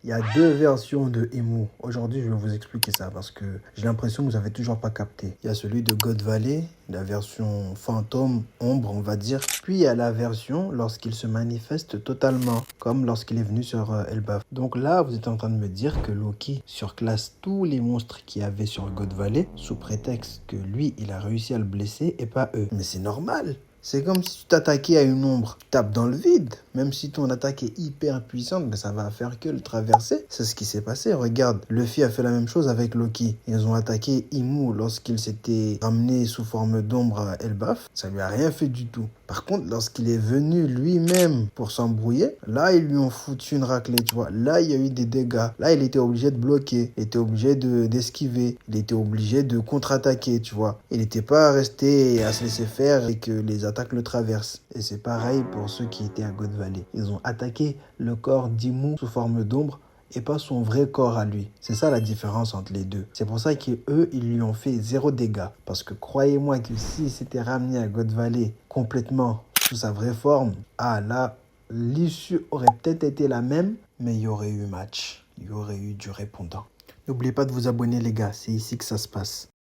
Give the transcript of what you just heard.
Il y a deux versions de Emu. Aujourd'hui, je vais vous expliquer ça parce que j'ai l'impression que vous n'avez toujours pas capté. Il y a celui de God Valley, la version fantôme, ombre, on va dire. Puis il y a la version lorsqu'il se manifeste totalement, comme lorsqu'il est venu sur Elbaf. Donc là, vous êtes en train de me dire que Loki surclasse tous les monstres qu'il y avait sur God Valley sous prétexte que lui, il a réussi à le blesser et pas eux. Mais c'est normal. C'est comme si tu t'attaquais à une ombre, tu tapes dans le vide. Même si ton attaque est hyper puissante, mais ça va faire que le traverser. C'est ce qui s'est passé. Regarde, Luffy a fait la même chose avec Loki. Ils ont attaqué Imu lorsqu'il s'était ramené sous forme d'ombre à Elbaf. Ça lui a rien fait du tout. Par contre, lorsqu'il est venu lui-même pour s'embrouiller, là, ils lui ont foutu une raclée, tu vois. Là, il y a eu des dégâts. Là, il était obligé de bloquer. Il était obligé d'esquiver. Il était obligé de contre-attaquer, tu vois. Il n'était pas resté à se laisser faire et que les attaques le traversent. Et c'est pareil pour ceux qui étaient à God Valley. Ils ont attaqué le corps d'Imu sous forme d'ombre et pas son vrai corps à lui. C'est ça la différence entre les deux. C'est pour ça qu'eux, ils lui ont fait zéro dégâts. Parce que croyez-moi que s'il s'était ramené à God Valley complètement sous sa vraie forme, ah là, l'issue aurait peut-être été la même, mais il y aurait eu match. Il y aurait eu du répondant. N'oubliez pas de vous abonner les gars, c'est ici que ça se passe.